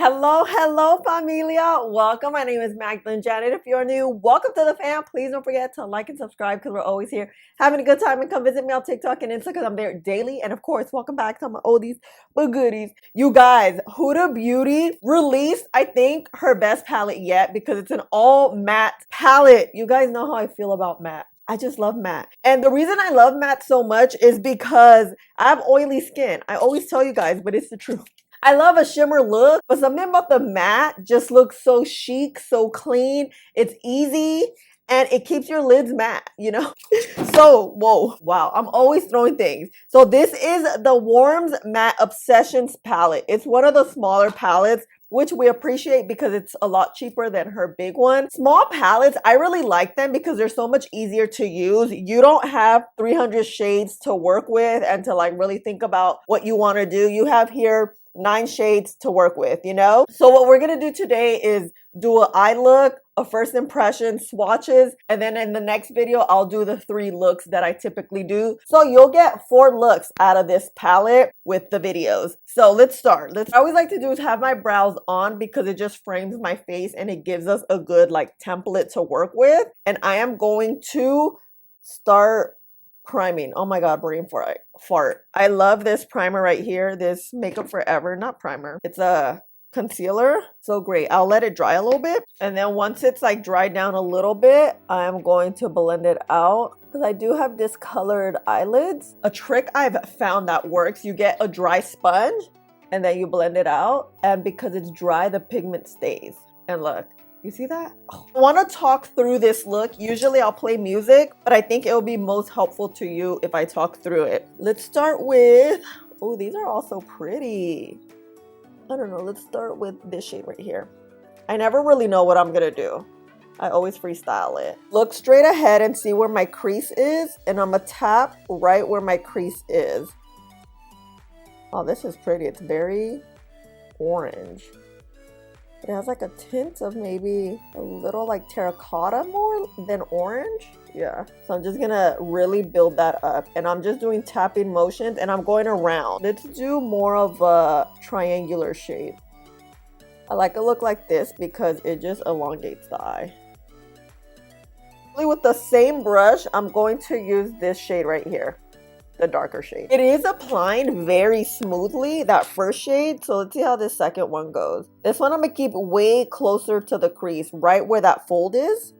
Hello, familia. Welcome. My name is MagdalineJanet. If you're new, welcome to the fam. Please don't forget to like and subscribe because we're always here having a good time. And come visit me on TikTok and Instagram because I'm there daily. And of course, welcome back to my oldies but goodies. You guys, Huda Beauty released, I think, her best palette yet because it's an all matte palette. You guys know how I feel about matte. I just love matte. And the reason I love matte so much is because I have oily skin. I always tell you guys, but it's the truth. I love a shimmer look, but something about the matte just looks so chic, so clean. It's easy and it keeps your lids matte, you know? So, whoa, wow, I'm always throwing things. So this is the Warms Matte Obsessions palette. It's one of the smaller palettes, which we appreciate because it's a lot cheaper than her big one. Small palettes, I really like them because they're so much easier to use. You don't have 300 shades to work with and to like really think about what you want to do. You have here 9 shades to work with, you know? So what we're gonna do today is do an eye look, a first impression, swatches, and then in the next video, I'll do the 3 looks that I typically do. So you'll get 4 looks out of this palette with the videos. So let's start. I always like to do is have my brows on because it just frames my face and it gives us a good like template to work with. And I am going to start priming. Oh my god, brain fart. I love this primer right here, this Makeup Forever, not primer, it's a concealer. So great. I'll let it dry a little bit, and then once it's like dried down a little bit, I'm going to blend it out because I do have discolored eyelids. A trick I've found that works, you get a dry sponge and then you blend it out, and because it's dry, the pigment stays. And look, you see that? Oh. I want to talk through this look. Usually I'll play music, but I think it will be most helpful to you if I talk through it. Let's start with, oh, these are also pretty. I don't know, let's start with this shade right here. I never really know what I'm gonna do. I always freestyle it. Look straight ahead and see where my crease is, and I'm gonna tap right where my crease is. Oh, this is pretty. It's very orange. It has like a tint of maybe a little like terracotta more than orange. Yeah. So I'm just gonna really build that up. And I'm just doing tapping motions and I'm going around. Let's do more of a triangular shape. I like a look like this because it just elongates the eye. With the same brush, I'm going to use this shade right here. The darker shade. It is applying very smoothly, that first shade. So let's see how this second one goes. This one I'm gonna keep way closer to the crease, right where that fold is.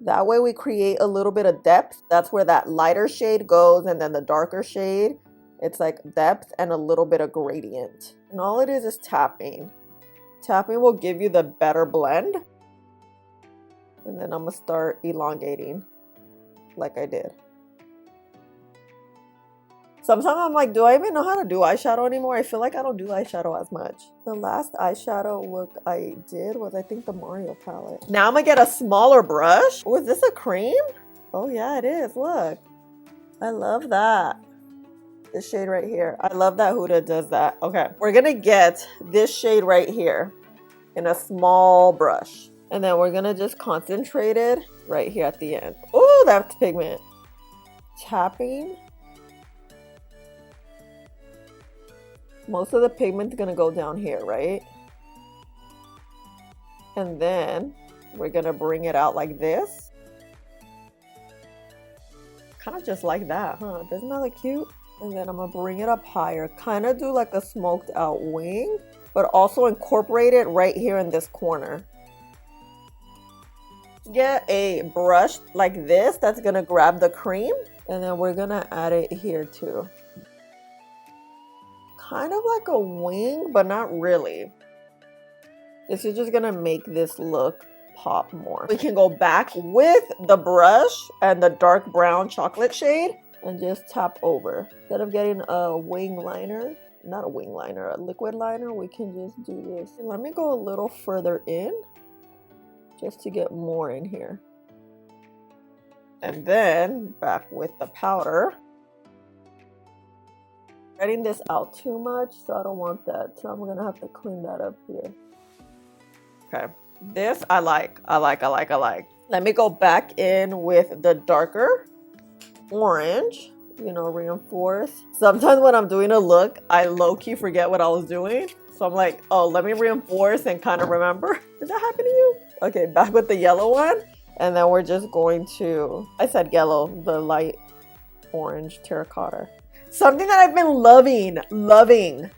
That way we create a little bit of depth. That's where that lighter shade goes, and then the darker shade, it's like depth and a little bit of gradient. And all it is tapping. Tapping will give you the better blend. And then I'm gonna start elongating like I did. Sometimes I'm like, do I even know how to do eyeshadow anymore? I feel like I don't do eyeshadow as much. The last eyeshadow look I did was, I think, the Mario palette. Now I'm gonna get a smaller brush. Oh, is this a cream? Oh yeah, it is. Look. I love that. This shade right here. I love that Huda does that. Okay, we're gonna get this shade right here in a small brush. And then we're gonna just concentrate it right here at the end. Oh, that's pigment. Tapping. Most of the pigment's gonna go down here, right? And then we're gonna bring it out like this. Kind of just like that, huh? Doesn't that look cute? And then I'm gonna bring it up higher. Kind of do like a smoked out wing, but also incorporate it right here in this corner. Get a brush like this that's gonna grab the cream, and then we're gonna add it here too. Kind of like a wing, but not really. This is just gonna make this look pop more. We can go back with the brush and the dark brown chocolate shade and just tap over. Instead of getting a wing liner, not a wing liner, a liquid liner, we can just do this. Let me go a little further in just to get more in here. And then back with the powder. Spreading this out too much, so I don't want that. So I'm gonna have to clean that up here. Okay, this I like. Let me go back in with the darker orange you know, reinforce. Sometimes when I'm doing a look, I low-key forget what I was doing. So I'm like, oh, let me reinforce and kind of remember. Did that happen to you? Okay, back with the yellow one. And then we're just going to, I said yellow, the light orange terracotta. Something that I've been loving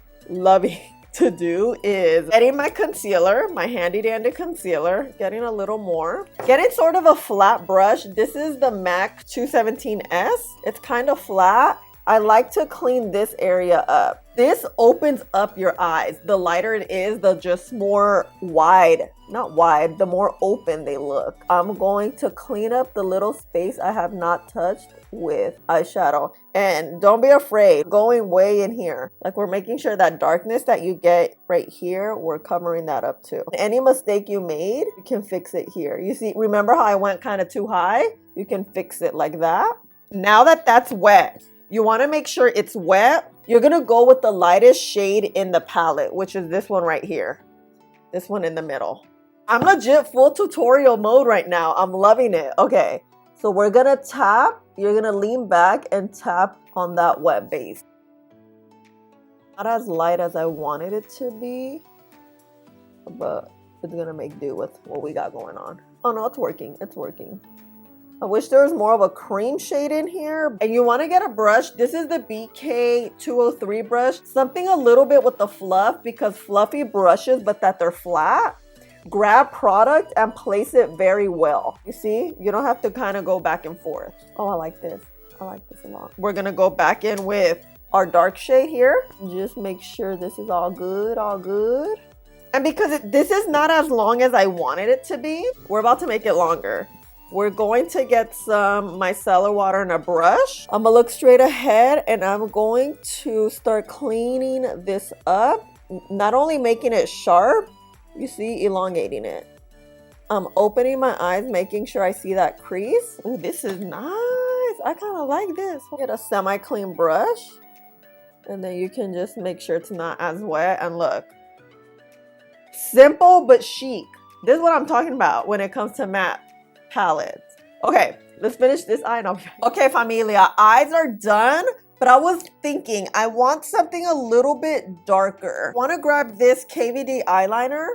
to do is getting my concealer, my handy dandy concealer, getting a little more, getting sort of a flat brush. This is the MAC 217S. It's kind of flat. I like to clean this area up. This opens up your eyes. The lighter it is, the just more wide, not wide, the more open they look. I'm going to clean up the little space I have not touched with eyeshadow. And don't be afraid, going way in here. Like, we're making sure that darkness that you get right here, we're covering that up too. Any mistake you made, you can fix it here. You see, remember how I went kind of too high? You can fix it like that. Now that that's wet, you want to make sure it's wet. You're going to go with the lightest shade in the palette, which is this one right here. This one in the middle. I'm legit full tutorial mode right now. I'm loving it. Okay, so we're going to tap. You're going to lean back and tap on that wet base. Not as light as I wanted it to be, but it's going to make do with what we got going on. Oh no, it's working. It's working. I wish there was more of a cream shade in here. And you want to get a brush. This is the BK 203 brush. Something a little bit with the fluff, because fluffy brushes, but that they're flat. Grab product and place it very well. You see, you don't have to kind of go back and forth. Oh, I like this. I like this a lot. We're going to go back in with our dark shade here. Just make sure this is all good, all good. And because this is not as long as I wanted it to be, we're about to make it longer. We're going to get some micellar water and a brush. I'm gonna look straight ahead and I'm going to start cleaning this up. Not only making it sharp, you see, elongating it. I'm opening my eyes, making sure I see that crease. Ooh, this is nice. I kind of like this. Get a semi-clean brush. And then you can just make sure it's not as wet. And look, simple but chic. This is what I'm talking about when it comes to matte palettes. Okay, let's finish this eye. Okay, familia, eyes are done, but I was thinking I want something a little bit darker. I want to grab this KVD eyeliner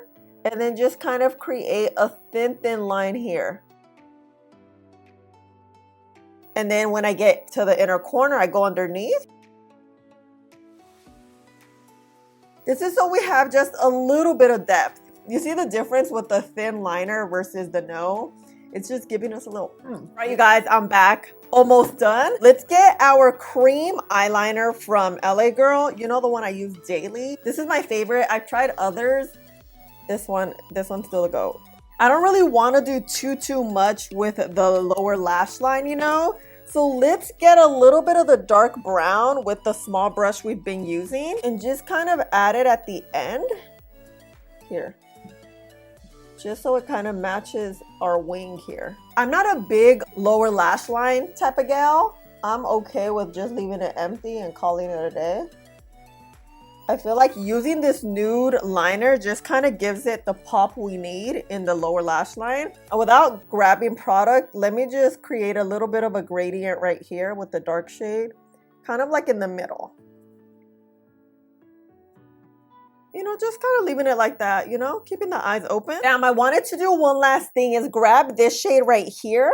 and then just kind of create a thin line here. And then when I get to the inner corner, I go underneath. This is so we have just a little bit of depth. You see the difference with the thin liner versus the no? It's just giving us a little, All right, you guys, I'm back. Almost done. Let's get our cream eyeliner from LA Girl. You know, the one I use daily. This is my favorite. I've tried others. This one's still a go. I don't really want to do too much with the lower lash line, you know? So let's get a little bit of the dark brown with the small brush we've been using and just kind of add it at the end here. Just so it kind of matches our wing here. I'm not a big lower lash line type of gal. I'm okay with just leaving it empty and calling it a day. I feel like using this nude liner just kind of gives it the pop we need in the lower lash line. And without grabbing product, let me just create a little bit of a gradient right here with the dark shade, kind of like in the middle. You know, just kind of leaving it like that, you know, keeping the eyes open. Damn, I wanted to do one last thing is grab this shade right here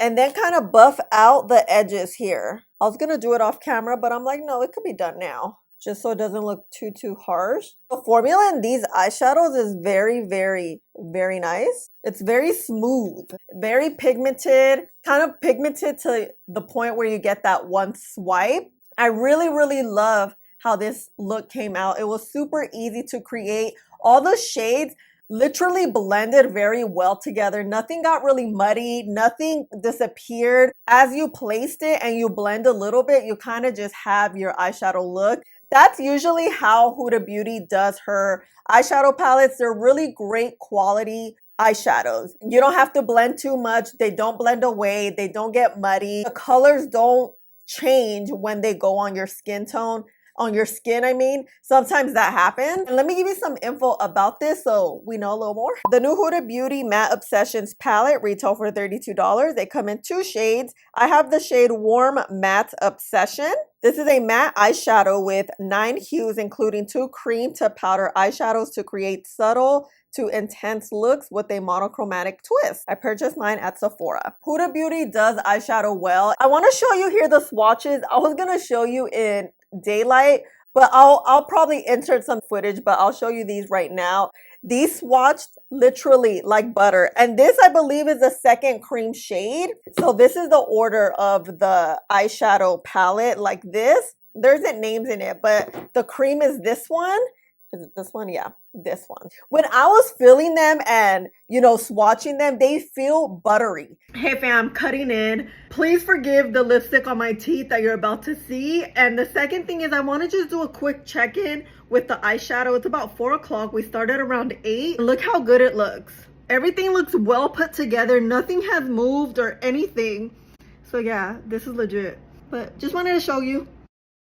and then kind of buff out the edges here. I was gonna do it off camera, but I'm like, no, it could be done now, just so it doesn't look too harsh. The formula in these eyeshadows is very nice. It's very smooth, very pigmented, kind of pigmented to the point where you get that one swipe. I really love how this look came out. It was super easy to create. All the shades literally blended very well together. Nothing got really muddy, nothing disappeared. As you placed it and you blend a little bit, you kind of just have your eyeshadow look. That's usually how Huda Beauty does her eyeshadow palettes. They're really great quality eyeshadows. You don't have to blend too much. They don't blend away. They don't get muddy. The colors don't change when they go on your skin tone. on your skin, I mean. Sometimes that happens. And let me give you some info about this so we know a little more. The new Huda Beauty Matte Obsessions palette retail for $32. They come in 2 shades. I have the shade Warm Matte Obsession. This is a matte eyeshadow with 9 hues, including 2 cream to powder eyeshadows to create subtle to intense looks with a monochromatic twist. I purchased mine at Sephora. Huda Beauty does eyeshadow well. I want to show you here the swatches. I was gonna show you in daylight, but I'll probably insert some footage, but I'll show you these right now. These swatched literally like butter. And this, I believe, is the second cream shade. So this is the order of the eyeshadow palette like this. There isn't names in it, but the cream is this one. Is it this one? Yeah, this one. When I was feeling them and, you know, swatching them, they feel buttery. Hey fam, cutting in. Please forgive the lipstick on my teeth that you're about to see. And the second thing is I want to just do a quick check-in with the eyeshadow. It's about 4 o'clock. We started around 8. Look how good it looks. Everything looks well put together. Nothing has moved or anything. So yeah, this is legit. But just wanted to show you.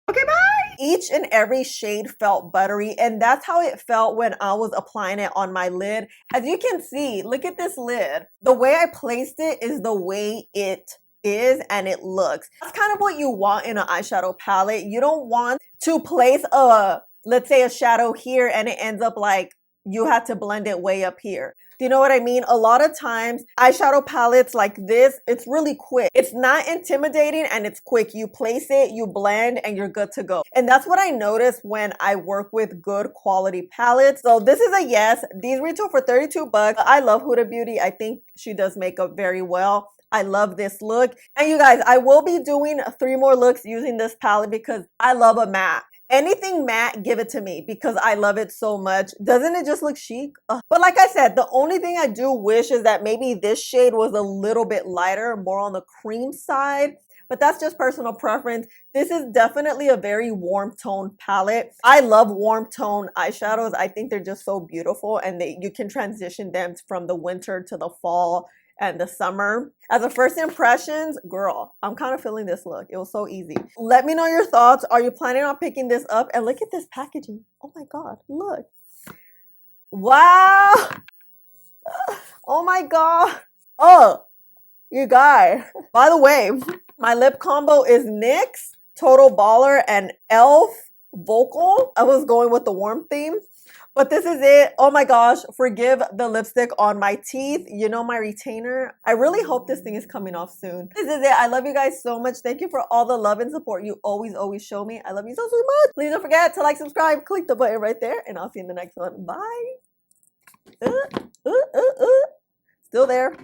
Okay, bye! Each and every shade felt buttery, and that's how it felt when I was applying it on my lid. As you can see, look at this lid. The way I placed it is the way it is and it looks. That's kind of what you want in an eyeshadow palette. You don't want to place let's say a shadow here and it ends up like you had to blend it way up here. Do you know what I mean? A lot of times eyeshadow palettes like this, it's really quick. It's not intimidating and it's quick. You place it, you blend, and you're good to go. And that's what I notice when I work with good quality palettes. So this is a yes. These retail for 32 bucks. I love Huda Beauty. I think she does makeup very well. I love this look. And you guys, I will be doing 3 more looks using this palette because I love a matte. Anything matte, give it to me because I love it so much. Doesn't it just look chic? But like I said, the only thing I do wish is that maybe this shade was a little bit lighter, more on the cream side. But that's just personal preference. This is definitely a very warm tone palette. I love warm tone eyeshadows. I think they're just so beautiful and you can transition them from the winter to the fall and the summer. As a first impressions, girl, I'm kind of feeling this look. It was so easy. Let me know your thoughts. Are you planning on picking this up? And look at this packaging. Oh my God, look. Wow. Oh my God. Oh, you guys. By the way, my lip combo is NYX, Total Baller, and e.l.f. Vocal. I was going with the warm theme. But this is it. Oh my gosh, forgive the lipstick on my teeth. You know my retainer. I really hope this thing is coming off soon. This is it. I love you guys so much. Thank you for all the love and support you always show me. I love you so much. Please don't forget to like, subscribe, click the button right there, and I'll see you in the next one. Bye. Still there.